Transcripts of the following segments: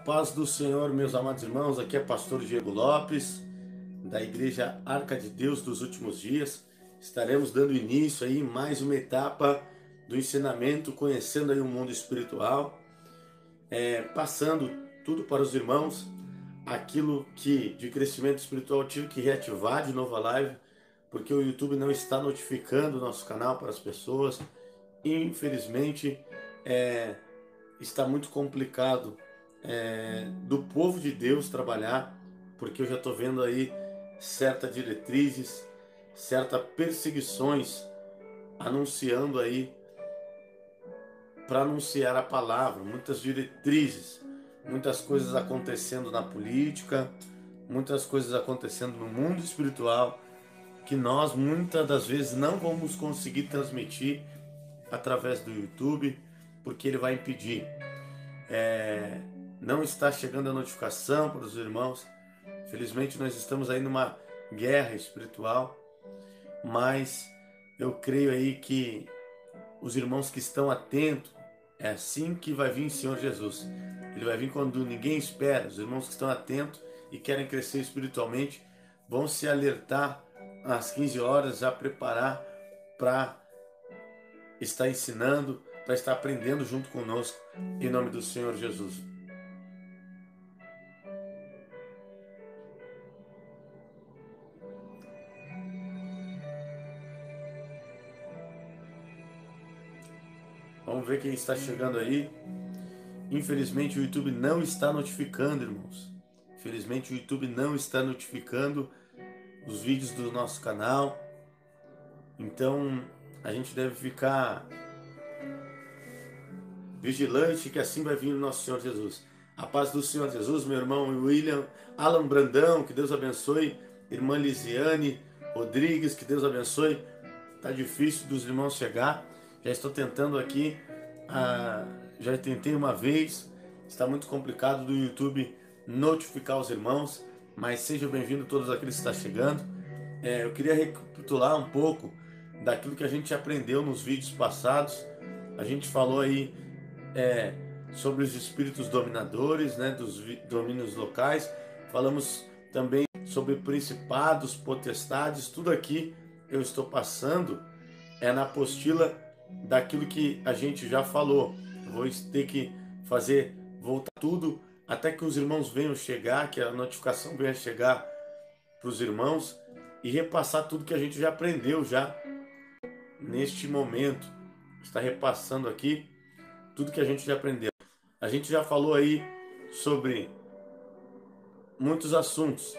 paz do Senhor, meus amados irmãos. Aqui é pastor Diego Lopes, da Igreja Arca de Deus dos Últimos Dias. Estaremos dando início aí mais uma etapa do ensinamento, conhecendo aí o mundo espiritual, passando tudo para os irmãos, aquilo que de crescimento espiritual eu tive que reativar de novo a live, porque o YouTube não está notificando o nosso canal para as pessoas. Infelizmente, está muito complicado do povo de Deus trabalhar, porque eu já estou vendo aí certas diretrizes, certas perseguições anunciando aí para anunciar a palavra, muitas diretrizes, muitas coisas acontecendo na política, muitas coisas acontecendo no mundo espiritual que nós muitas das vezes não vamos conseguir transmitir através do YouTube, porque ele vai impedir. Não está chegando a notificação para os irmãos. Felizmente nós estamos aí numa guerra espiritual, mas eu creio aí que os irmãos que estão atentos, é assim que vai vir o Senhor Jesus. Ele vai vir quando ninguém espera. Os irmãos que estão atentos e querem crescer espiritualmente vão se alertar às 15 horas, já preparar para estar ensinando, para estar aprendendo junto conosco, em nome do Senhor Jesus. Vamos ver quem está chegando aí. Infelizmente o YouTube não está notificando, irmãos. Infelizmente o YouTube não está notificando os vídeos do nosso canal. Então a gente deve ficar vigilante, que assim vai vir o nosso Senhor Jesus. A paz do Senhor Jesus, meu irmão William, Alan Brandão, que Deus abençoe. Irmã Lisiane Rodrigues, que Deus abençoe. Tá difícil dos irmãos chegar. Já estou tentando aqui, já tentei uma vez. Está muito complicado do YouTube notificar os irmãos, mas sejam bem-vindos todos aqueles que estão chegando. Eu queria recapitular um pouco daquilo que a gente aprendeu nos vídeos passados. A gente falou aí sobre os espíritos dominadores, né, dos domínios locais. Falamos também sobre principados, potestades. Tudo aqui eu estou passando na apostila daquilo que a gente já falou. Eu vou ter que voltar tudo até que os irmãos venham chegar, que a notificação venha chegar para os irmãos e repassar tudo que a gente já aprendeu já neste momento. Está repassando aqui tudo que a gente já aprendeu. A gente já falou aí sobre muitos assuntos.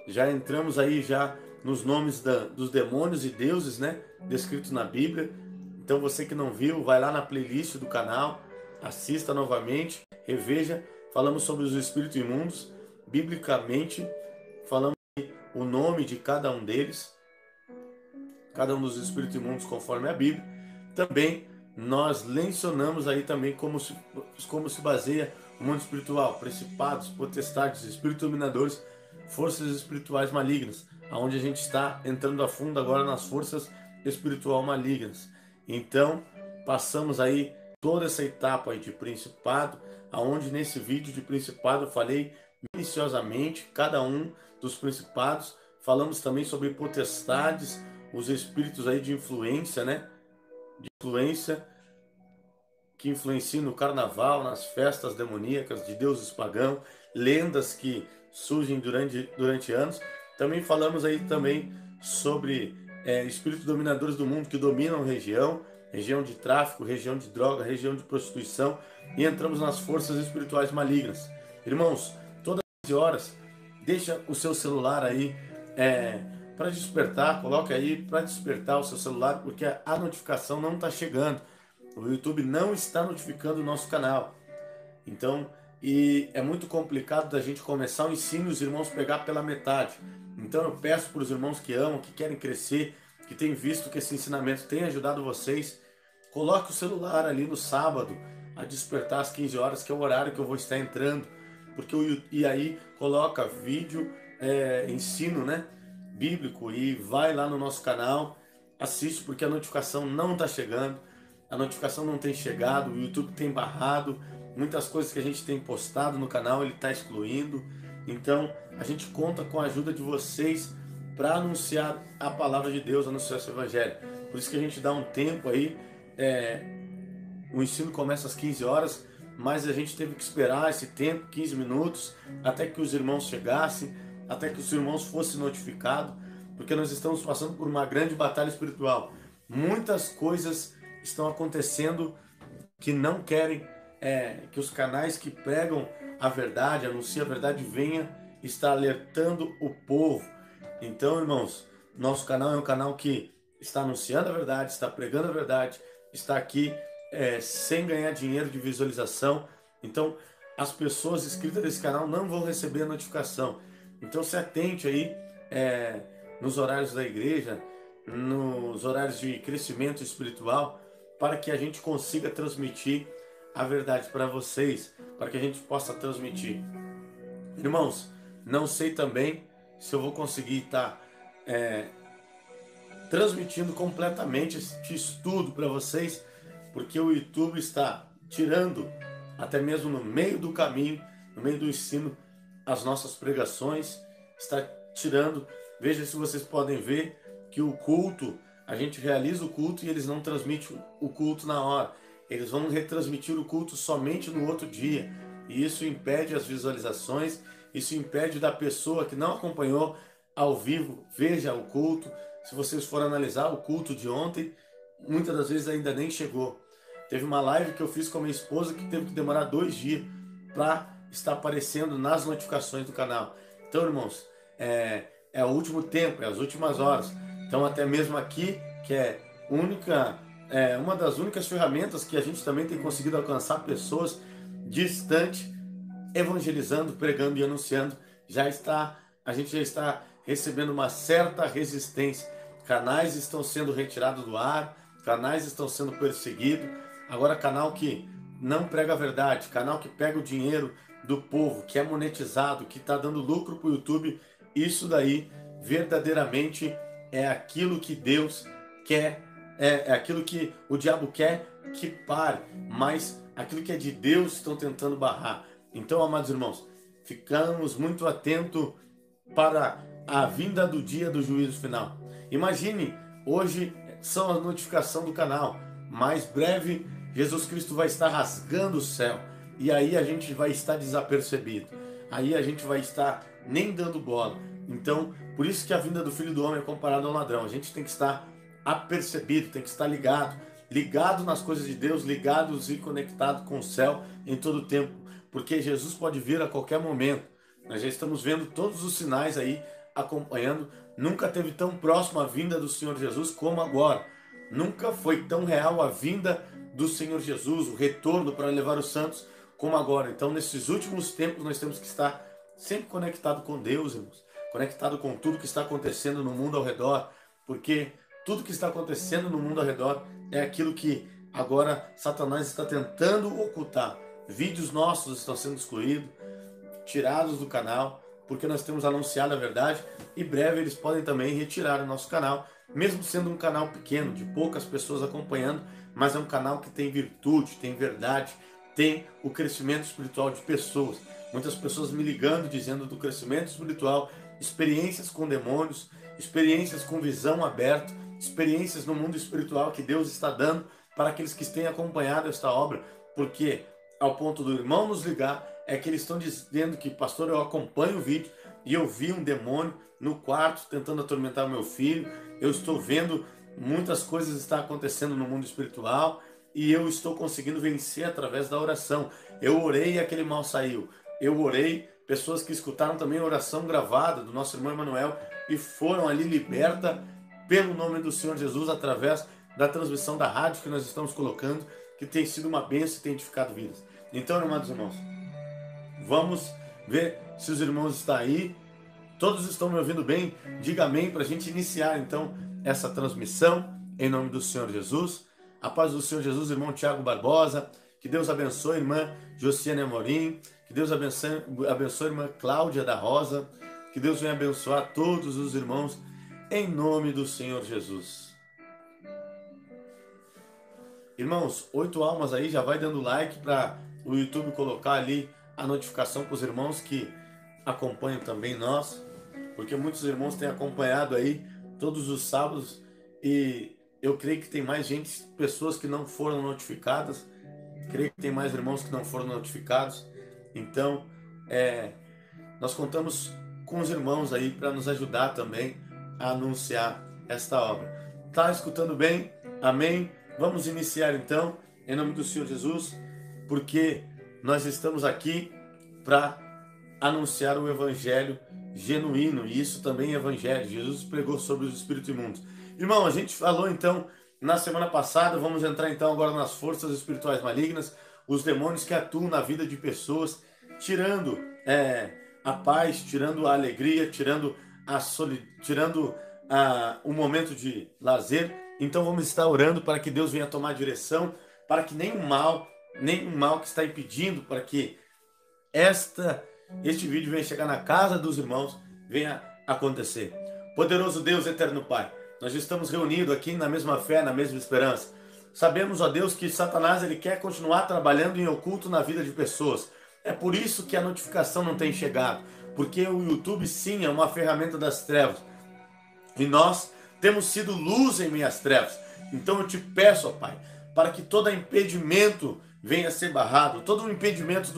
Já entramos aí já nos nomes dos demônios e deuses, né, descritos na Bíblia. Então você que não viu, vai lá na playlist do canal, assista novamente, reveja. Falamos sobre os espíritos imundos, biblicamente, falamos o nome de cada um deles, cada um dos espíritos imundos conforme a Bíblia. Também nós mencionamos aí também como se baseia o mundo espiritual, principados, potestades, espíritos dominadores, forças espirituais malignas, aonde a gente está entrando a fundo agora nas forças espiritual malignas. Então, passamos aí toda essa etapa aí de principado, aonde nesse vídeo de principado eu falei minuciosamente cada um dos principados. Falamos também sobre potestades, os espíritos aí de influência, né? De influência que influenciam no carnaval, nas festas demoníacas de deuses pagãos, lendas que surgem durante anos. Também falamos aí também sobre espíritos dominadores do mundo que dominam região de tráfico, região de droga, região de prostituição, e entramos nas forças espirituais malignas. Irmãos, todas as horas, deixa o seu celular aí para despertar, coloque aí para despertar o seu celular, porque a notificação não está chegando. O YouTube não está notificando o nosso canal. Então, e é muito complicado da gente começar o ensino e os irmãos pegar pela metade. Então eu peço para os irmãos que amam, que querem crescer, que têm visto que esse ensinamento tem ajudado vocês, coloque o celular ali no sábado, a despertar às 15 horas, que é o horário que eu vou estar entrando. E aí coloca vídeo, ensino, né, bíblico, e vai lá no nosso canal, assiste, porque a notificação não está chegando. A notificação não tem chegado, o YouTube tem barrado, muitas coisas que a gente tem postado no canal ele está excluindo. Então a gente conta com a ajuda de vocês para anunciar a palavra de Deus, anunciar esse evangelho. Por isso que a gente dá um tempo aí, o ensino começa às 15 horas, mas a gente teve que esperar esse tempo, 15 minutos, até que os irmãos chegassem, até que os irmãos fossem notificados, porque nós estamos passando por uma grande batalha espiritual. Muitas coisas estão acontecendo que não querem que os canais que pregam a verdade, anunciam a verdade, venha estar alertando o povo. Então, irmãos, nosso canal é um canal que está anunciando a verdade, está pregando a verdade, está aqui sem ganhar dinheiro de visualização. Então, as pessoas inscritas nesse canal não vão receber a notificação. Então, se atente aí nos horários da igreja, nos horários de crescimento espiritual, para que a gente consiga transmitir a verdade para vocês, para que a gente possa transmitir. Irmãos, não sei também se eu vou conseguir estar transmitindo completamente este estudo para vocês, porque o YouTube está tirando, até mesmo no meio do caminho, no meio do ensino, as nossas pregações, está tirando. Veja se vocês podem ver que o culto, a gente realiza o culto e eles não transmitem o culto na hora. Eles vão retransmitir o culto somente no outro dia. E isso impede as visualizações, isso impede da pessoa que não acompanhou ao vivo, veja o culto. Se vocês forem analisar o culto de ontem, muitas das vezes ainda nem chegou. Teve uma live que eu fiz com a minha esposa que teve que demorar 2 dias para estar aparecendo nas notificações do canal. Então, irmãos, é o último tempo, é as últimas horas. Então, até mesmo aqui, que é uma das únicas ferramentas que a gente também tem conseguido alcançar pessoas distantes, evangelizando, pregando e anunciando, a gente já está recebendo uma certa resistência. Canais estão sendo retirados do ar, canais estão sendo perseguidos. Agora, canal que não prega a verdade, canal que pega o dinheiro do povo, que é monetizado, que está dando lucro para o YouTube, isso daí verdadeiramente é aquilo que Deus quer, é aquilo que o diabo quer que pare, mas aquilo que é de Deus estão tentando barrar. Então, amados irmãos, ficamos muito atentos para a vinda do dia do juízo final. Imagine, hoje são a notificação do canal, mais breve Jesus Cristo vai estar rasgando o céu, e aí a gente vai estar desapercebido, aí a gente vai estar nem dando bola. Então, por isso que a vinda do Filho do Homem é comparada a um ladrão. A gente tem que estar apercebido, tem que estar ligado nas coisas de Deus, ligados e conectado com o céu em todo o tempo, porque Jesus pode vir a qualquer momento. Nós já estamos vendo todos os sinais aí, acompanhando. Nunca teve tão próximo a vinda do Senhor Jesus como agora. Nunca foi tão real a vinda do Senhor Jesus, o retorno para levar os santos, como agora. Então, nesses últimos tempos, nós temos que estar sempre conectado com Deus, irmãos, conectado com tudo que está acontecendo no mundo ao redor, porque tudo que está acontecendo no mundo ao redor é aquilo que agora Satanás está tentando ocultar. Vídeos nossos estão sendo excluídos, tirados do canal, porque nós temos anunciado a verdade, e breve eles podem também retirar o nosso canal, mesmo sendo um canal pequeno, de poucas pessoas acompanhando, mas é um canal que tem virtude, tem verdade, tem o crescimento espiritual de pessoas. Muitas pessoas me ligando, dizendo do crescimento espiritual, experiências com demônios, experiências com visão aberta, experiências no mundo espiritual que Deus está dando para aqueles que têm acompanhado esta obra, porque ao ponto do irmão nos ligar, é que eles estão dizendo que, pastor, eu acompanho o vídeo e eu vi um demônio no quarto tentando atormentar o meu filho, eu estou vendo muitas coisas estar acontecendo no mundo espiritual e eu estou conseguindo vencer através da oração. Eu orei e aquele mal saiu. Eu orei, pessoas que escutaram também a oração gravada do nosso irmão Emanuel e foram ali libertas pelo nome do Senhor Jesus através da transmissão da rádio que nós estamos colocando, que tem sido uma bênção e tem edificado vidas. Então, amados irmãos, vamos ver se os irmãos estão aí. Todos estão me ouvindo bem? Diga amém para a gente iniciar então essa transmissão em nome do Senhor Jesus. A paz do Senhor Jesus, irmão Tiago Barbosa. Que Deus abençoe, irmã Josiane Amorim. Que Deus abençoe a irmã Cláudia da Rosa. Que Deus venha abençoar todos os irmãos em nome do Senhor Jesus. Irmãos, 8 almas aí, já vai dando like para o YouTube colocar ali a notificação para os irmãos que acompanham também nós, porque muitos irmãos têm acompanhado aí todos os sábados e eu creio que tem mais gente, pessoas que não foram notificadas, creio que tem mais irmãos que não foram notificados. Então, nós contamos com os irmãos aí para nos ajudar também a anunciar esta obra. Tá escutando bem? Amém? Vamos iniciar então, em nome do Senhor Jesus, porque nós estamos aqui para anunciar o evangelho genuíno, e isso também é evangelho. Jesus pregou sobre os espíritos imundos. Irmão, a gente falou então na semana passada, vamos entrar então agora nas forças espirituais malignas, os demônios que atuam na vida de pessoas, tirando a paz, tirando a alegria, tirando o momento de lazer. Então vamos estar orando para que Deus venha tomar direção, para que nenhum mal que está impedindo para que este vídeo venha chegar na casa dos irmãos, venha acontecer. Poderoso Deus, eterno Pai, nós estamos reunidos aqui na mesma fé, na mesma esperança. Sabemos, ó Deus, que Satanás ele quer continuar trabalhando em oculto na vida de pessoas. É por isso que a notificação não tem chegado, porque o YouTube sim é uma ferramenta das trevas e nós temos sido luz em meio às trevas. Então eu te peço, ó Pai, para que todo impedimento venha a ser barrado, todo o impedimento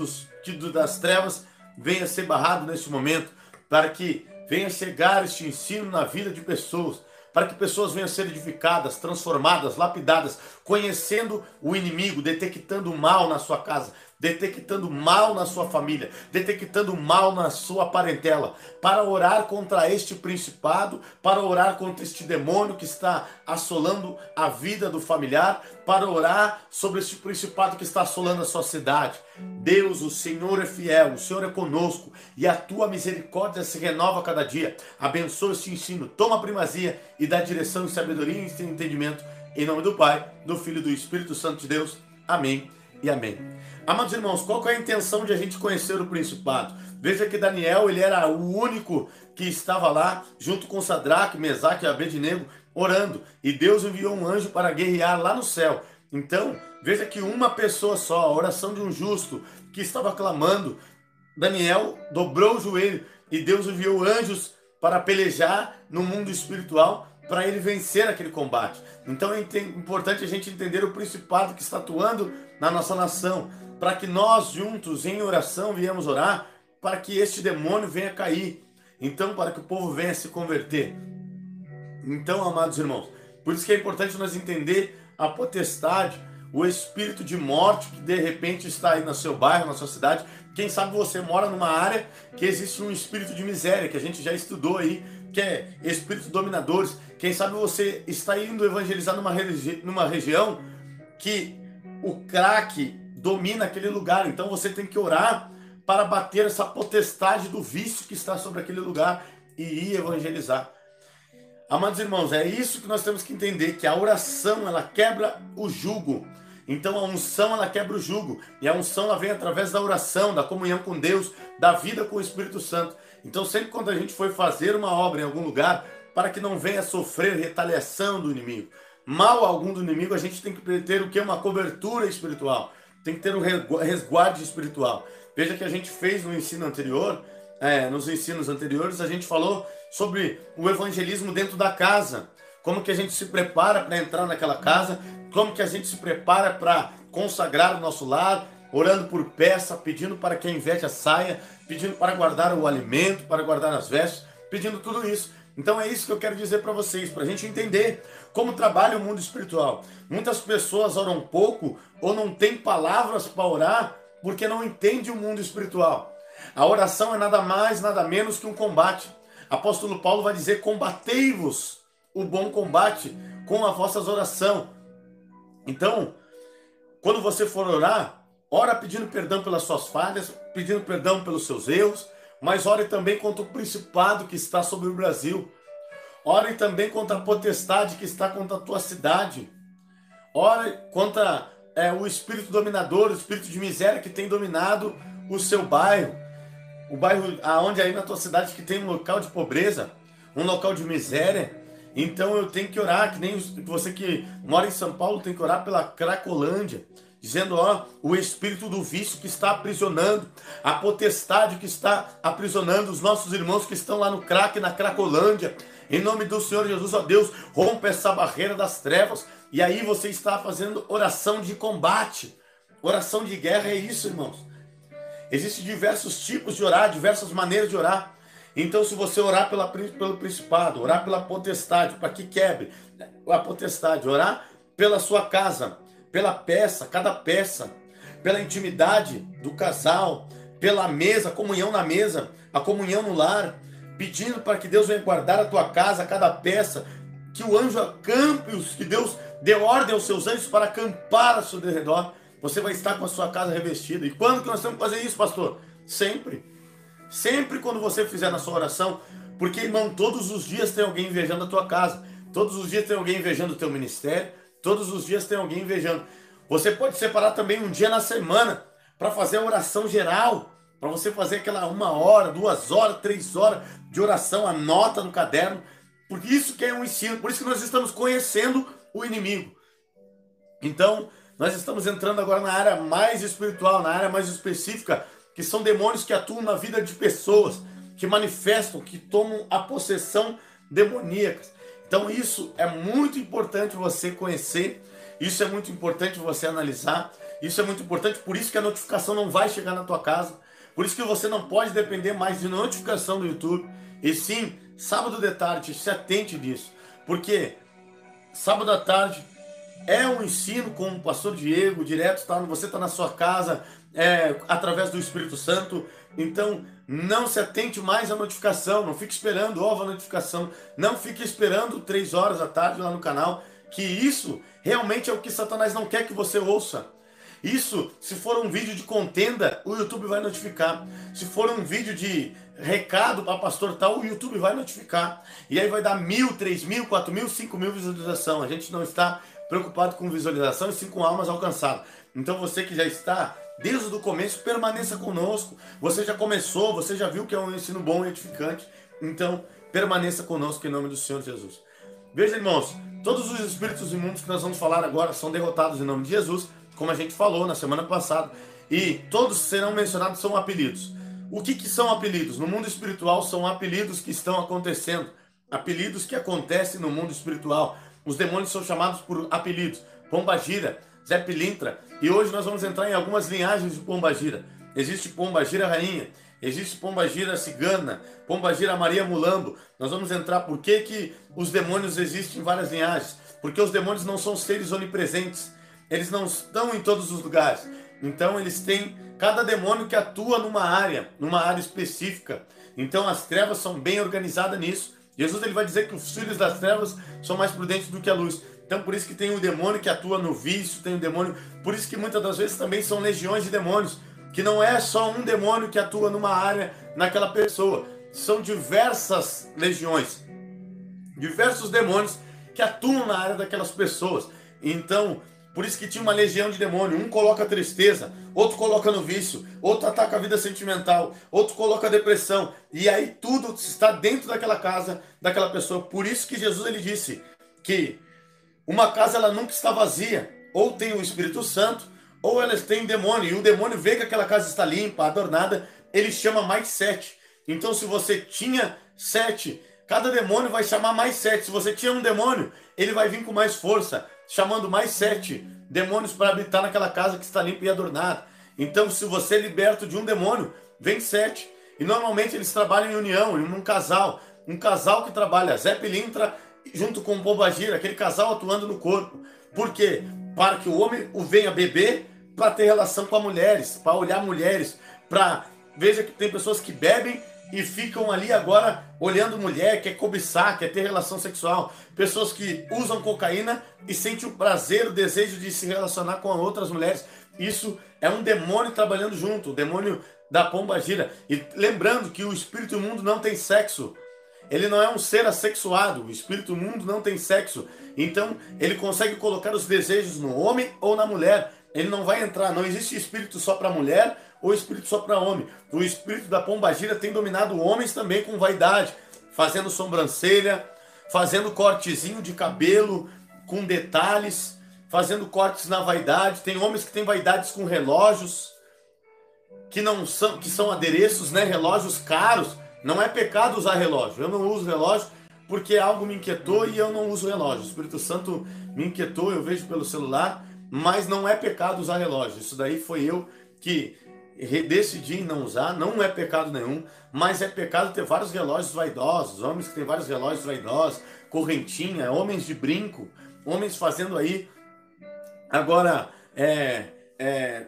das trevas venha a ser barrado neste momento, para que venha chegar este ensino na vida de pessoas, para que pessoas venham a ser edificadas, transformadas, lapidadas, conhecendo o inimigo, detectando o mal na sua casa, detectando mal na sua família, detectando mal na sua parentela, para orar contra este principado, para orar contra este demônio que está assolando a vida do familiar, para orar sobre este principado que está assolando a sua cidade. Deus, o Senhor é fiel, o Senhor é conosco e a tua misericórdia se renova a cada dia. Abençoa este ensino, toma a primazia e dá direção e sabedoria e entendimento, em nome do Pai, do Filho e do Espírito Santo de Deus. Amém e amém. Amados irmãos, qual que é a intenção de a gente conhecer o principado? Veja que Daniel, ele era o único que estava lá, junto com Sadraque, Mesaque e Abednego, orando. E Deus enviou um anjo para guerrear lá no céu. Então, veja que uma pessoa só, a oração de um justo que estava clamando, Daniel dobrou o joelho e Deus enviou anjos para pelejar no mundo espiritual, para ele vencer aquele combate. Então é importante a gente entender o principado que está atuando na nossa nação, para que nós juntos em oração viemos orar, para que este demônio venha cair, então para que o povo venha se converter. Então, amados irmãos, por isso que é importante nós entender a potestade, o espírito de morte que de repente está aí no seu bairro, na sua cidade. Quem sabe você mora numa área que existe um espírito de miséria, que a gente já estudou aí, que é espíritos dominadores. Quem sabe você está indo evangelizar numa região que o crack domina aquele lugar. Então você tem que orar para bater essa potestade do vício que está sobre aquele lugar e ir evangelizar. Amados irmãos, é isso que nós temos que entender, que a oração ela quebra o jugo. Então a unção ela quebra o jugo, e a unção ela vem através da oração, da comunhão com Deus, da vida com o Espírito Santo. Então sempre quando a gente for fazer uma obra em algum lugar, para que não venha sofrer retaliação do inimigo, mal algum do inimigo, a gente tem que ter o que? Uma cobertura espiritual, tem que ter um resguardo espiritual. Veja que a gente fez no ensino anterior, nos ensinos anteriores, a gente falou sobre o evangelismo dentro da casa, como que a gente se prepara para entrar naquela casa, como que a gente se prepara para consagrar o nosso lar, orando por peça, pedindo para que a inveja saia, pedindo para guardar o alimento, para guardar as vestes, pedindo tudo isso. Então é isso que eu quero dizer para vocês, para a gente entender como trabalha o mundo espiritual. Muitas pessoas oram pouco ou não têm palavras para orar porque não entendem o mundo espiritual. A oração é nada mais, nada menos que um combate. Apóstolo Paulo vai dizer: combatei-vos o bom combate com as vossas orações. Então, quando você for orar, ora pedindo perdão pelas suas falhas, pedindo perdão pelos seus erros, mas ore também contra o principado que está sobre o Brasil. Ore também contra a potestade que está contra a tua cidade. Ore contra o espírito dominador, o espírito de miséria que tem dominado o seu bairro. O bairro aonde aí na tua cidade que tem um local de pobreza, um local de miséria. Então eu tenho que orar, que nem você que mora em São Paulo tem que orar pela Cracolândia. dizendo, ó, o espírito do vício que está aprisionando, a potestade que está aprisionando os nossos irmãos que estão lá no crack, na Cracolândia. Em nome do Senhor Jesus, ó Deus, rompa essa barreira das trevas. E aí você está fazendo oração de combate. Oração de guerra é isso, irmãos. Existem diversos tipos de orar, diversas maneiras de orar. Então, se você orar pelo principado, orar pela potestade, para que quebre a potestade, orar pela sua casa, pela peça, cada peça, pela intimidade do casal, pela mesa, a comunhão na mesa, a comunhão no lar, pedindo para que Deus venha guardar a tua casa, cada peça, que o anjo acampe, que Deus dê ordem aos seus anjos para acampar ao seu redor. Você vai estar com a sua casa revestida. E quando que nós temos que fazer isso, pastor? Sempre. Sempre quando você fizer na sua oração. Porque, irmão, todos os dias tem alguém invejando a tua casa. Todos os dias tem alguém invejando o teu ministério. Todos os dias tem alguém invejando. Você pode separar também um dia na semana para fazer a oração geral. Para você fazer aquela 1 hora, 2 horas, 3 horas de oração. Anota no caderno. Porque isso que é um ensino. Por isso que nós estamos conhecendo o inimigo. Então, nós estamos entrando agora na área mais espiritual, na área mais específica, que são demônios que atuam na vida de pessoas, que manifestam, que tomam a possessão demoníaca. Então isso é muito importante você conhecer, isso é muito importante você analisar, isso é muito importante, por isso que a notificação não vai chegar na tua casa, por isso que você não pode depender mais de notificação do YouTube, e sim, sábado de tarde, se atente nisso, porque sábado à tarde é um ensino com o pastor Diego, direto, tá? Você está na sua casa, através do Espírito Santo. Então, não se atente mais à notificação, não fique esperando a notificação, não fique esperando 3 horas da tarde lá no canal, que isso realmente é o que Satanás não quer que você ouça. Isso, se for um vídeo de contenda, o YouTube vai notificar. Se for um vídeo de recado para pastor tal, o YouTube vai notificar. E aí vai dar 1.000, 3.000, 4.000, 5.000 visualizações. A gente não está preocupado com visualização e sim com almas alcançadas. Então você que já está desde o começo, permaneça conosco. Você já começou, você já viu que é um ensino bom e edificante. Então permaneça conosco em nome do Senhor Jesus. Veja, irmãos, todos os espíritos imundos que nós vamos falar agora são derrotados em nome de Jesus, como a gente falou na semana passada. E todos serão mencionados, são apelidos. O que são apelidos? No mundo espiritual são apelidos que estão acontecendo. Apelidos que acontecem no mundo espiritual. Os demônios são chamados por apelidos. Pombagira, Zé Pilintra. E hoje nós vamos entrar em algumas linhagens de Pombagira. Existe Pombagira Rainha, existe Pombagira Cigana, Pombagira Maria Mulambo. Nós vamos entrar por que os demônios existem em várias linhagens. Porque os demônios não são seres onipresentes. Eles não estão em todos os lugares. Então eles têm cada demônio que atua numa área específica. Então as trevas são bem organizadas nisso. Jesus ele vai dizer que os filhos das trevas são mais prudentes do que a luz. Então por isso que tem o demônio que atua no vício, tem o demônio... Por isso que muitas das vezes também são legiões de demônios. Que não é só um demônio que atua numa área, naquela pessoa. São diversas legiões. Diversos demônios que atuam na área daquelas pessoas. Então... Por isso que tinha uma legião de demônio. Um coloca tristeza, outro coloca no vício, outro ataca a vida sentimental, outro coloca depressão. E aí tudo está dentro daquela casa, daquela pessoa. Por isso que Jesus ele disse que uma casa ela nunca está vazia. Ou tem o Espírito Santo, ou elas têm demônio. E o demônio vê que aquela casa está limpa, adornada, ele chama mais 7. Então se você tinha 7, cada demônio vai chamar mais 7. Se você tinha um demônio, ele vai vir com mais força, chamando mais 7 demônios para habitar naquela casa que está limpa e adornada. Então, se você é liberto de um demônio, vem 7. E normalmente eles trabalham em união, em um casal. Um casal que trabalha Zé Pilintra junto com o Pombagira, aquele casal atuando no corpo. Por quê? Para que o homem o venha beber, para ter relação com as mulheres, para olhar mulheres, para... Veja que tem pessoas que bebem e ficam ali agora olhando mulher, quer cobiçar, quer ter relação sexual. Pessoas que usam cocaína e sentem o prazer, o desejo de se relacionar com outras mulheres. Isso é um demônio trabalhando junto, o demônio da pombagira. E lembrando que o espírito imundo não tem sexo. Ele não é um ser assexuado. O espírito imundo não tem sexo. Então ele consegue colocar os desejos no homem ou na mulher. Ele não vai entrar, não existe espírito só para mulher ou espírito só para homem. O espírito da pombagira tem dominado homens também com vaidade, fazendo sobrancelha, fazendo cortezinho de cabelo com detalhes, fazendo cortes na vaidade. Tem homens que têm vaidades com relógios, que são adereços, né? Relógios caros. Não é pecado usar relógio. Eu não uso relógio porque algo me inquietou e eu não uso relógio. O Espírito Santo me inquietou, eu vejo pelo celular, mas não é pecado usar relógio. Isso daí foi eu que decidi não usar, não é pecado nenhum, mas é pecado ter vários relógios vaidosos, homens que têm vários relógios vaidosos, correntinha, homens de brinco, homens fazendo aí agora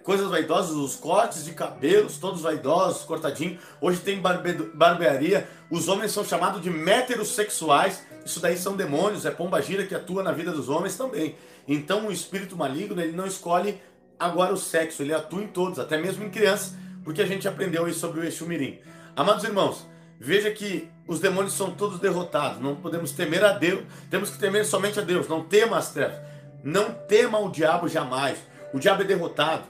coisas vaidosas, os cortes de cabelos, todos vaidosos, cortadinho. Hoje tem barbearia, os homens são chamados de meterossexuais. Isso daí são demônios, é pombagira que atua na vida dos homens também. Então o espírito maligno, ele não escolhe agora o sexo, ele atua em todos, até mesmo em crianças, porque a gente aprendeu aí sobre o Exu Mirim. Amados irmãos, veja que os demônios são todos derrotados, não podemos temer a Deus, temos que temer somente a Deus, não tema as trevas, não tema o diabo jamais. O diabo é derrotado.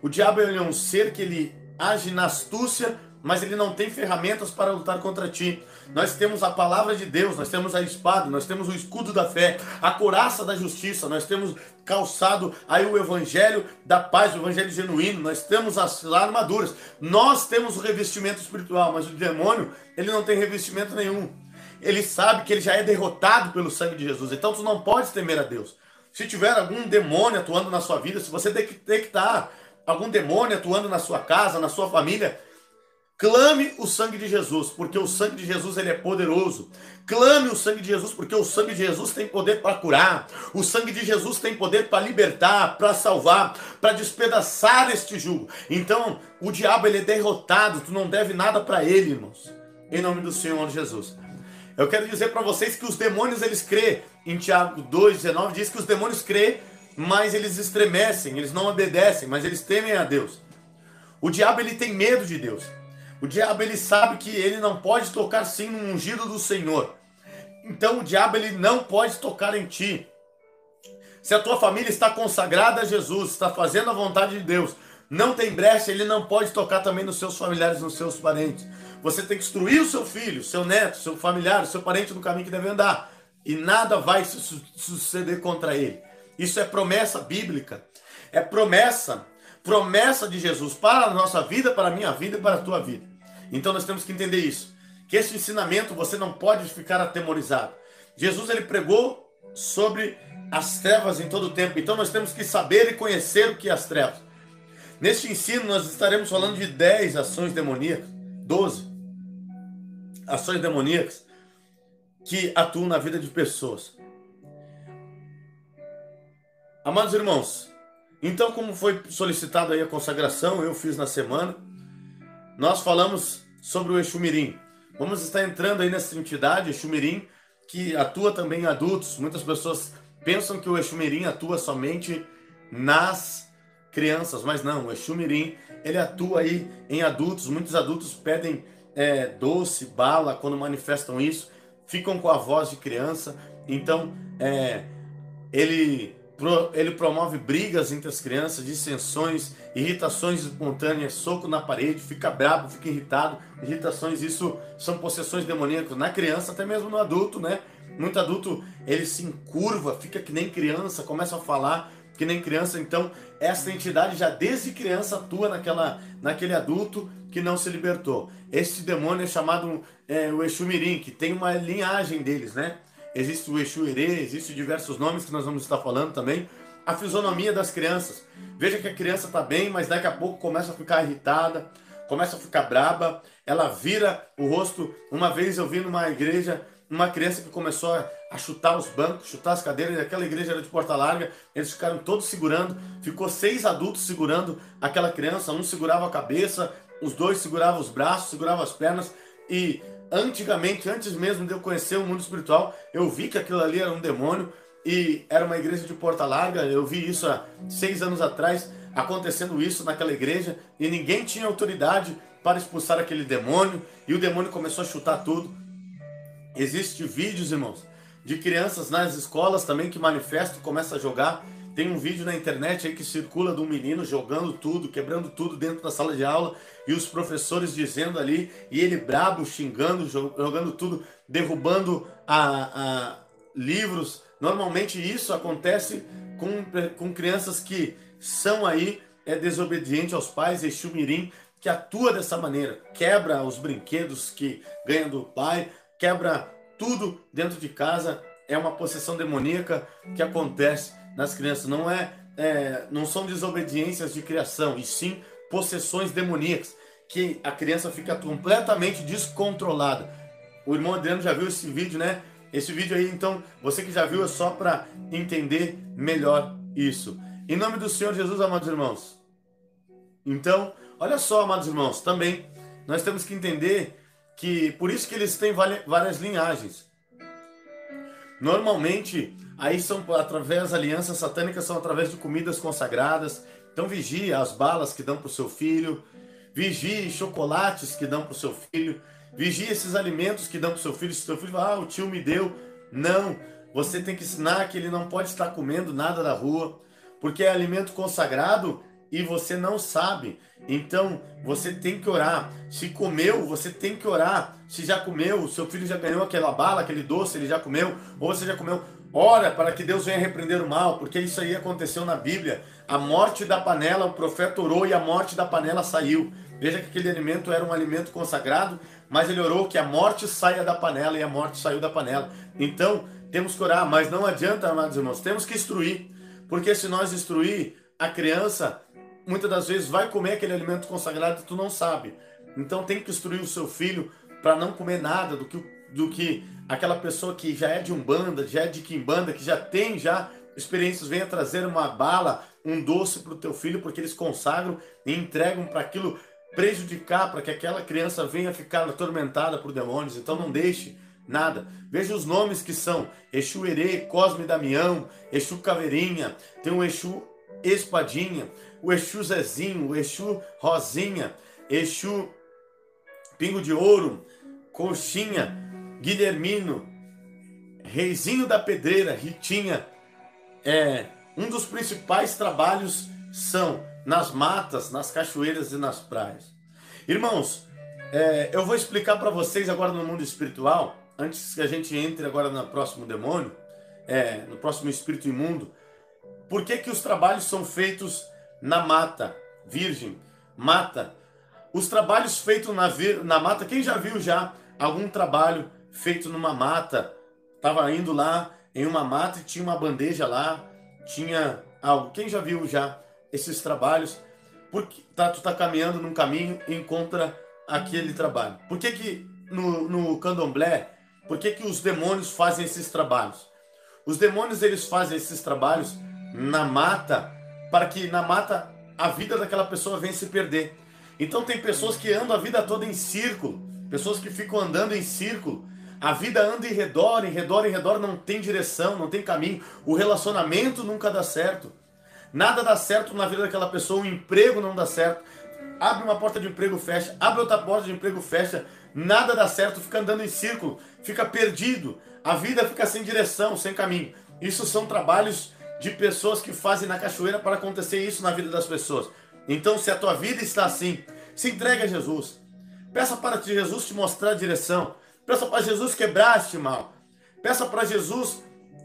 O diabo é um ser que ele age na astúcia, mas ele não tem ferramentas para lutar contra ti. Nós temos a palavra de Deus, nós temos a espada, nós temos o escudo da fé, a couraça da justiça, nós temos calçado aí o evangelho da paz, o evangelho genuíno, nós temos as armaduras, nós temos o revestimento espiritual, mas o demônio, ele não tem revestimento nenhum. Ele sabe que ele já é derrotado pelo sangue de Jesus, então tu não podes temer a Deus. Se tiver algum demônio atuando na sua vida, se você detectar algum demônio atuando na sua casa, na sua família, clame o sangue de Jesus, porque o sangue de Jesus ele é poderoso. Clame o sangue de Jesus, porque o sangue de Jesus tem poder para curar. O sangue de Jesus tem poder para libertar, para salvar, para despedaçar este jugo. Então, o diabo ele é derrotado, tu não deve nada para ele, irmãos. Em nome do Senhor Jesus. Eu quero dizer para vocês que os demônios eles crêem. Em Tiago 2,19 diz que os demônios crêem, mas eles estremecem, eles não obedecem, mas eles temem a Deus. O diabo ele tem medo de Deus. O diabo ele sabe que ele não pode tocar sim no ungido do Senhor. Então o diabo ele não pode tocar em ti. Se a tua família está consagrada a Jesus, está fazendo a vontade de Deus, não tem brecha, ele não pode tocar também nos seus familiares, nos seus parentes. Você tem que instruir o seu filho, seu neto, seu familiar, seu parente no caminho que deve andar. E nada vai suceder contra ele. Isso é promessa bíblica. É promessa de Jesus para a nossa vida, para a minha vida e para a tua vida. Então nós temos que entender isso. Que esse ensinamento você não pode ficar atemorizado. Jesus ele pregou sobre as trevas em todo o tempo. Então nós temos que saber e conhecer o que é as trevas. Neste ensino nós estaremos falando de 10 ações demoníacas, 12 ações demoníacas que atuam na vida de pessoas. Amados irmãos, então como foi solicitado aí a consagração, eu fiz na semana, nós falamos sobre o Exu Mirim. Vamos estar entrando aí nessa entidade, Exu Mirim, que atua também em adultos. Muitas pessoas pensam que o Exu Mirim atua somente nas crianças, mas não, o Exu Mirim, ele atua aí em adultos. Muitos adultos pedem doce, bala, quando manifestam isso, ficam com a voz de criança. Então, ele promove brigas entre as crianças, dissensões, irritações espontâneas, soco na parede, fica bravo, fica irritado, irritações, isso são possessões demoníacas na criança, até mesmo no adulto, né? Muito adulto, ele se encurva, fica que nem criança, começa a falar que nem criança. Então, essa entidade já desde criança atua naquele adulto que não se libertou. Esse demônio é chamado o Exu Mirim, que tem uma linhagem deles, né? Existe o Exu Herê, existem diversos nomes que nós vamos estar falando também. A fisionomia das crianças. Veja que a criança está bem, mas daqui a pouco começa a ficar irritada, começa a ficar braba, ela vira o rosto. Uma vez eu vi numa igreja uma criança que começou a chutar os bancos, chutar as cadeiras, e aquela igreja era de porta larga, eles ficaram todos segurando, ficou 6 adultos segurando aquela criança, um segurava a cabeça, os 2 seguravam os braços, seguravam as pernas, e antigamente, antes mesmo de eu conhecer o mundo espiritual, eu vi que aquilo ali era um demônio, e era uma igreja de porta larga. Eu vi isso há 6 anos atrás, acontecendo isso naquela igreja, e ninguém tinha autoridade para expulsar aquele demônio, e o demônio começou a chutar tudo. Existem vídeos, irmãos, de crianças nas escolas também que manifestam, começam a jogar. Tem um vídeo na internet aí que circula de um menino jogando tudo, quebrando tudo dentro da sala de aula, e os professores dizendo ali, e ele brabo, xingando, jogando tudo, derrubando livros. Normalmente isso acontece com crianças que são aí desobedientes aos pais, Exu Mirim, que atua dessa maneira, quebra os brinquedos que ganha do pai, quebra tudo dentro de casa. É uma possessão demoníaca que acontece nas crianças. Não são desobediências de criação, e sim possessões demoníacas, que a criança fica completamente descontrolada. O irmão Adriano já viu esse vídeo, né? Esse vídeo aí, então, você que já viu, é só para entender melhor isso. Em nome do Senhor Jesus, amados irmãos. Então, olha só, amados irmãos, também nós temos que entender que por isso que eles têm várias linhagens. Normalmente, aí são através, alianças satânicas são através de comidas consagradas. Então vigie as balas que dão para o seu filho, vigie chocolates que dão para o seu filho, vigie esses alimentos que dão para o seu filho. Se o seu filho fala, o tio me deu. Não, você tem que ensinar que ele não pode estar comendo nada da rua, porque é alimento consagrado e você não sabe. Então você tem que orar. Se comeu, você tem que orar. Se já comeu, o seu filho já ganhou aquela bala, aquele doce, ele já comeu, ou você já comeu, ora para que Deus venha repreender o mal, porque isso aí aconteceu na Bíblia. A morte da panela, o profeta orou e a morte da panela saiu. Veja que aquele alimento era um alimento consagrado, mas ele orou que a morte saia da panela, e a morte saiu da panela. Então temos que orar, mas não adianta, amados irmãos, temos que instruir, porque se nós instruir, a criança muitas das vezes vai comer aquele alimento consagrado e tu não sabe. Então tem que instruir o seu filho para não comer nada do que aquela pessoa que já é de Umbanda, já é de Quimbanda, que já tem experiências, venha trazer uma bala, um doce para o teu filho, porque eles consagram e entregam para aquilo prejudicar, para que aquela criança venha ficar atormentada por demônios. Então não deixe nada. Veja os nomes que são Exu Herê, Cosme Damião, Exu Caveirinha, tem o Exu Espadinha, o Exu Zezinho, o Exu Rosinha, Exu Pingo de Ouro, Coxinha, Guilhermino, Reizinho da Pedreira, Ritinha. Um dos principais trabalhos são nas matas, nas cachoeiras e nas praias. Irmãos, eu vou explicar para vocês agora no mundo espiritual, antes que a gente entre agora no próximo demônio, no próximo espírito imundo, por que que os trabalhos são feitos na mata virgem, mata. Os trabalhos feitos na mata, quem já viu algum trabalho feito numa mata? Estava indo lá em uma mata e tinha uma bandeja lá, tinha algo. Quem já viu esses trabalhos? Porque tu tá caminhando num caminho e encontra aquele trabalho. Por que que no candomblé, por que que os demônios fazem esses trabalhos? Os demônios, eles fazem esses trabalhos na mata, para que na mata a vida daquela pessoa venha se perder. Então tem pessoas que andam a vida toda em círculo, pessoas que ficam andando em círculo, a vida anda em redor, em redor, em redor, não tem direção, não tem caminho, o relacionamento nunca dá certo, nada dá certo na vida daquela pessoa, o emprego não dá certo, abre uma porta de emprego, fecha, abre outra porta de emprego, fecha, nada dá certo, fica andando em círculo, fica perdido, a vida fica sem direção, sem caminho. Isso são trabalhos de pessoas que fazem na cachoeira para acontecer isso na vida das pessoas. Então, se a tua vida está assim, se entregue a Jesus. Peça para Jesus te mostrar a direção. Peça para Jesus quebrar este mal. Peça para Jesus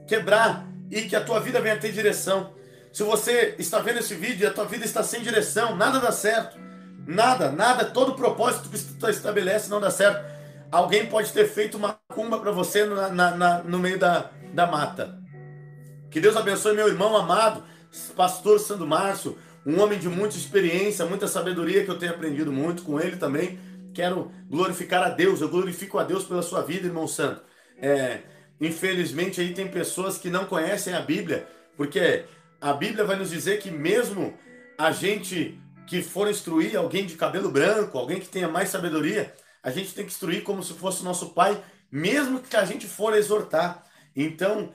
quebrar e que a tua vida venha ter direção. Se você está vendo esse vídeo e a tua vida está sem direção, nada dá certo. Nada, todo propósito que tu estabelece não dá certo. Alguém pode ter feito uma macumba para você no meio da mata. Que Deus abençoe meu irmão amado, pastor Sandro Márcio, um homem de muita experiência, muita sabedoria, que eu tenho aprendido muito com ele também. Quero glorificar a Deus, eu glorifico a Deus pela sua vida, irmão santo. Infelizmente aí tem pessoas que não conhecem a Bíblia, porque a Bíblia vai nos dizer que mesmo a gente que for instruir alguém de cabelo branco, alguém que tenha mais sabedoria, a gente tem que instruir como se fosse nosso pai, mesmo que a gente for exortar. Então,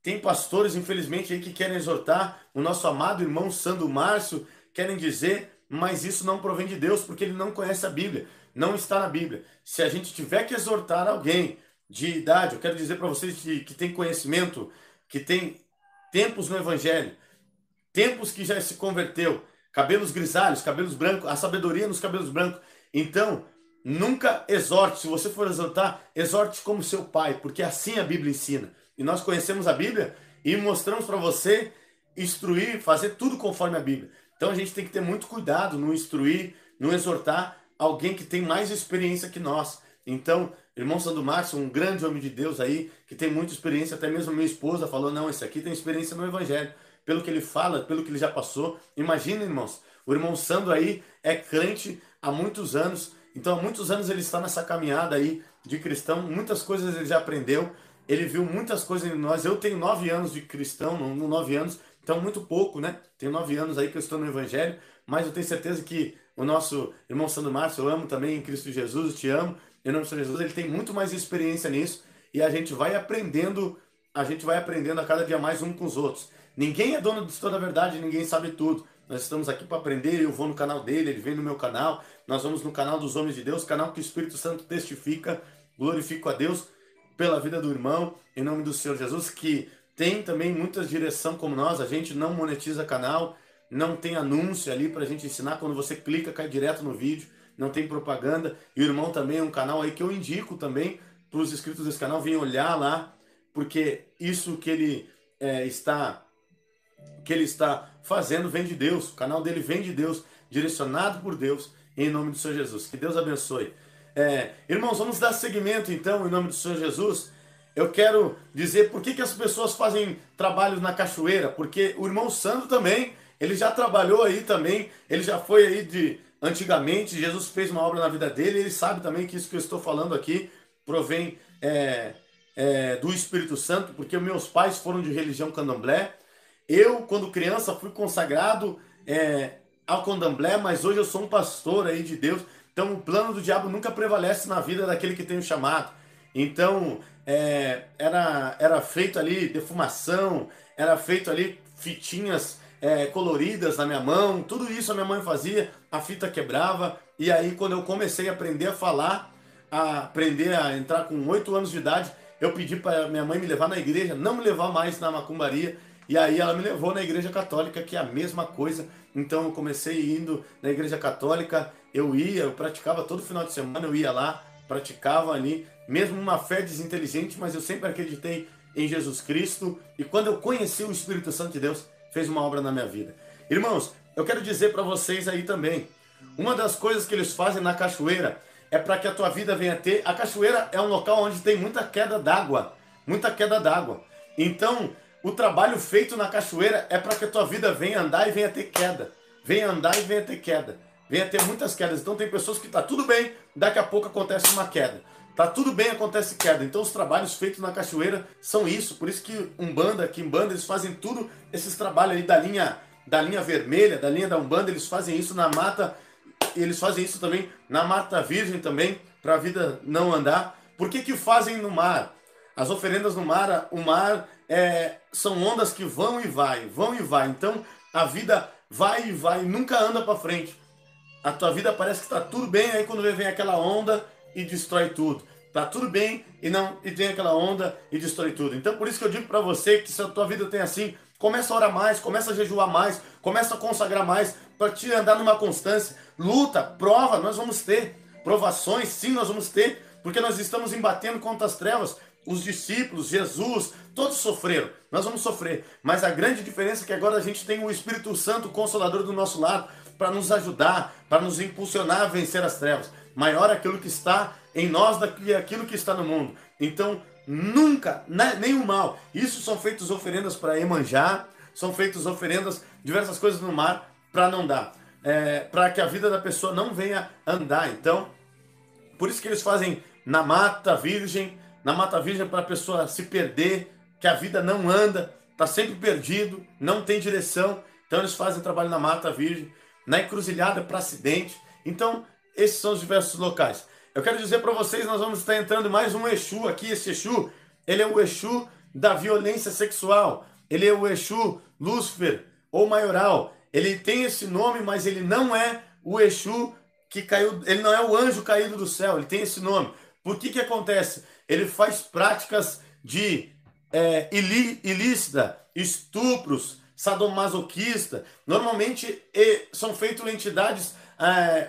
tem pastores, infelizmente, aí que querem exortar o nosso amado irmão Sandro Márcio, querem dizer, mas isso não provém de Deus, porque ele não conhece a Bíblia, não está na Bíblia. Se a gente tiver que exortar alguém de idade, eu quero dizer para vocês que tem conhecimento, que tem tempos no Evangelho, tempos que já se converteu, cabelos grisalhos, cabelos brancos, a sabedoria nos cabelos brancos. Então, nunca exorte. Se você for exortar, exorte como seu pai, porque assim a Bíblia ensina. e nós conhecemos a Bíblia e mostramos para você instruir, fazer tudo conforme a Bíblia. Então a gente tem que ter muito cuidado no instruir, no exortar alguém que tem mais experiência que nós. Então, irmão Sandro Márcio, um grande homem de Deus aí, que tem muita experiência, até mesmo minha esposa falou, não, esse aqui tem experiência no Evangelho, pelo que ele fala, pelo que ele já passou. Imagina, irmãos, o irmão Sandro aí é crente há muitos anos, então há muitos anos ele está nessa caminhada aí de cristão, muitas coisas ele já aprendeu, ele viu muitas coisas em nós. Eu tenho 9 anos de cristão, 9 anos, então muito pouco, né? Tenho 9 anos aí que eu estou no Evangelho, mas eu tenho certeza que o nosso irmão Sandro Márcio, eu amo também em Cristo Jesus, eu te amo, em nome de Jesus, ele tem muito mais experiência nisso e a gente vai aprendendo a cada dia mais um com os outros. Ninguém é dono de toda a verdade, ninguém sabe tudo. Nós estamos aqui para aprender, eu vou no canal dele, ele vem no meu canal, nós vamos no canal dos Homens de Deus, canal que o Espírito Santo testifica, glorifico a Deus pela vida do irmão, em nome do Senhor Jesus, que tem também muita direção como nós, a gente não monetiza canal, não tem anúncio ali para a gente ensinar, quando você clica cai direto no vídeo, não tem propaganda, e o irmão também é um canal aí que eu indico também para os inscritos desse canal, venham olhar lá, porque isso que ele está fazendo vem de Deus, o canal dele vem de Deus, direcionado por Deus, em nome do Senhor Jesus. Que Deus abençoe. Irmãos, vamos dar seguimento então, em nome do Senhor Jesus. Eu quero dizer por que as pessoas fazem trabalhos na cachoeira, porque o irmão Sandro também, ele já trabalhou aí também, ele já foi aí antigamente, Jesus fez uma obra na vida dele, ele sabe também que isso que eu estou falando aqui provém do Espírito Santo, porque meus pais foram de religião candomblé. Eu, quando criança, fui consagrado ao candomblé, mas hoje eu sou um pastor aí de Deus. Então o plano do diabo nunca prevalece na vida daquele que tem o chamado. Então era feito ali defumação, era feito ali fitinhas coloridas na minha mão, tudo isso a minha mãe fazia, a fita quebrava. E aí quando eu comecei a aprender a falar, a aprender a entrar com 8 anos de idade, eu pedi para minha mãe me levar na igreja, não me levar mais na macumbaria. E aí ela me levou na igreja católica, que é a mesma coisa. Então eu comecei indo na igreja católica, eu praticava todo final de semana, eu ia lá, praticava ali, mesmo uma fé desinteligente, mas eu sempre acreditei em Jesus Cristo. E quando eu conheci o Espírito Santo de Deus, fez uma obra na minha vida. Irmãos, eu quero dizer para vocês aí também, uma das coisas que eles fazem na cachoeira é para que a tua vida venha a ter... A cachoeira é um local onde tem muita queda d'água, muita queda d'água. Então, o trabalho feito na cachoeira é para que a tua vida venha andar e venha ter queda. Venha andar e venha ter queda. Venha ter muitas quedas. Então tem pessoas que tá tudo bem, daqui a pouco acontece uma queda. Tá tudo bem, acontece queda. Então os trabalhos feitos na cachoeira são isso. Por isso que Umbanda, Quimbanda, eles fazem tudo, esses trabalhos aí da linha vermelha, da linha da Umbanda, eles fazem isso na mata, eles fazem isso também na Mata Virgem também, para a vida não andar. Por que fazem no mar? As oferendas no mar, o mar são ondas que vão e vai. Então a vida vai e vai, nunca anda para frente. A tua vida parece que está tudo bem, aí quando vem aquela onda e destrói tudo. Tá tudo bem e tem aquela onda e destrói tudo. Então por isso que eu digo para você que se a tua vida tem assim, começa a orar mais, começa a jejuar mais, começa a consagrar mais, para te andar numa constância. Luta, prova, nós vamos ter. Provações, sim, nós vamos ter, porque nós estamos embatendo contra as trevas. Os discípulos, Jesus, todos sofreram. Nós vamos sofrer. Mas a grande diferença é que agora a gente tem o Espírito Santo, o Consolador do nosso lado, para nos ajudar, para nos impulsionar a vencer as trevas. Maior aquilo que está em nós do que aquilo que está no mundo. Então, nunca, nenhum mal. Isso são feitas oferendas para Iemanjá, são feitas oferendas, diversas coisas no mar, para não dar. Para que a vida da pessoa não venha andar. Então, por isso que eles fazem na Mata Virgem, para a pessoa se perder, que a vida não anda, está sempre perdido, não tem direção. Então eles fazem trabalho na Mata Virgem, na Encruzilhada para acidente. Então esses são os diversos locais. Eu quero dizer para vocês, nós vamos estar entrando mais um Exu aqui. Esse Exu, ele é o Exu da violência sexual. Ele é o Exu Lúcifer ou Maioral. Ele tem esse nome, mas ele não é o Exu que caiu, ele não é o anjo caído do céu, ele tem esse nome. Por que acontece? Ele faz práticas de ilícita, estupros, sadomasoquista. Normalmente são feitas entidades,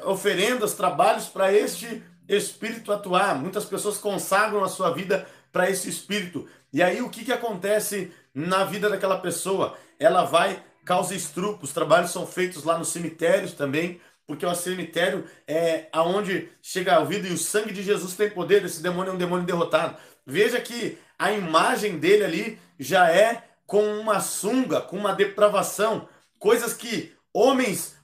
oferendas, trabalhos para este espírito atuar. Muitas pessoas consagram a sua vida para esse espírito. E aí o que que acontece na vida daquela pessoa? Ela vai, causa estrupos, os trabalhos são feitos lá nos cemitérios também, porque o cemitério é aonde chega a vida e o sangue de Jesus tem poder. Esse demônio é um demônio derrotado. Veja que a imagem dele ali já é com uma sunga, com uma depravação, coisas que homens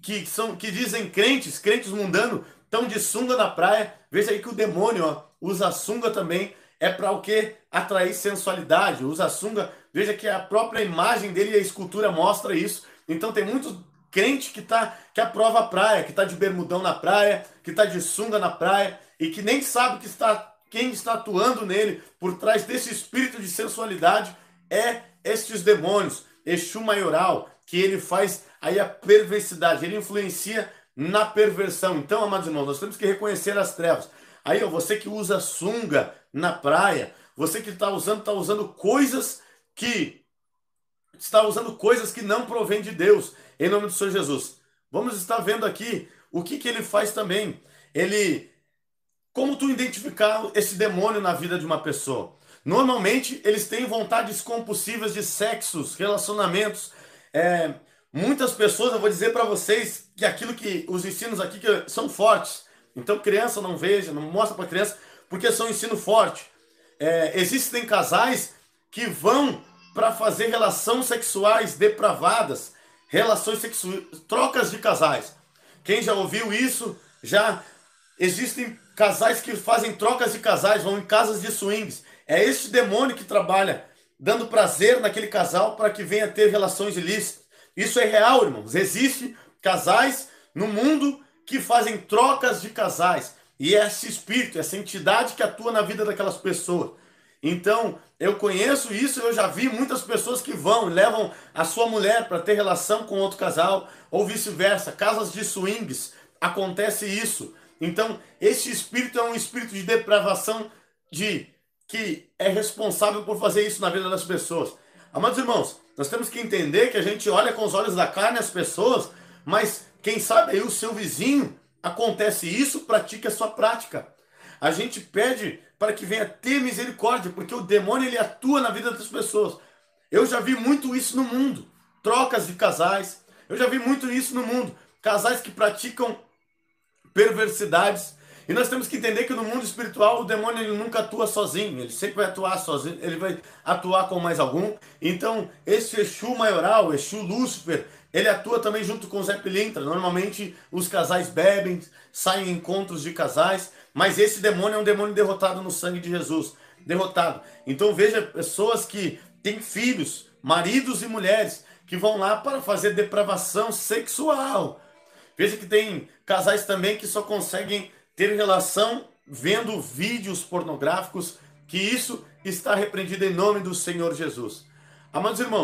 que dizem crentes mundanos, estão de sunga na praia. Veja aí que o demônio, ó, usa a sunga também, é para o quê? Atrair sensualidade, usa a sunga. Veja que a própria imagem dele e a escultura mostra isso. Então tem muitos crente que aprova a praia, que está de bermudão na praia, que está de sunga na praia e que nem sabe quem está atuando nele por trás desse espírito de sensualidade é estes demônios, Exu maioral, que ele faz aí a perversidade, ele influencia na perversão. Então, amados irmãos, nós temos que reconhecer as trevas. Aí, ó, você que usa sunga na praia, você que está usando coisas que não provém de Deus, em nome do Senhor Jesus. Vamos estar vendo aqui o que ele faz também. Como tu identificar esse demônio na vida de uma pessoa? Normalmente, eles têm vontades compulsivas de sexos, relacionamentos. Muitas pessoas, eu vou dizer para vocês que os ensinos aqui que são fortes. Então, criança não veja, não mostra para criança, porque são ensino forte. Existem casais que vão para fazer relações sexuais depravadas, trocas de casais. Quem já ouviu isso, já existem casais que fazem trocas de casais, vão em casas de swings. É este demônio que trabalha, dando prazer naquele casal para que venha ter relações ilícitas. Isso é real, irmãos. Existem casais no mundo que fazem trocas de casais. E é esse espírito, essa entidade que atua na vida daquelas pessoas. Então, eu conheço isso, eu já vi muitas pessoas que vão e levam a sua mulher para ter relação com outro casal, ou vice-versa. Casas de swings, acontece isso. Então, esse espírito é um espírito de depravação que é responsável por fazer isso na vida das pessoas. Amados irmãos, nós temos que entender que a gente olha com os olhos da carne as pessoas, mas quem sabe aí o seu vizinho, acontece isso, pratique a sua prática. A gente pede para que venha ter misericórdia, porque o demônio ele atua na vida das pessoas. Eu já vi muito isso no mundo, trocas de casais. Eu já vi muito isso no mundo, casais que praticam perversidades. E nós temos que entender que no mundo espiritual o demônio ele nunca atua sozinho, ele sempre vai atuar sozinho, ele vai atuar com mais algum. Então esse Exu maioral, Exu Lúcifer, ele atua também junto com o Zé Pilintra. Normalmente os casais bebem, saem em encontros de casais, mas esse demônio é um demônio derrotado no sangue de Jesus, derrotado. Então veja pessoas que têm filhos, maridos e mulheres, que vão lá para fazer depravação sexual. Veja que tem casais também que só conseguem ter relação vendo vídeos pornográficos, que isso está repreendido em nome do Senhor Jesus. Amados irmãos,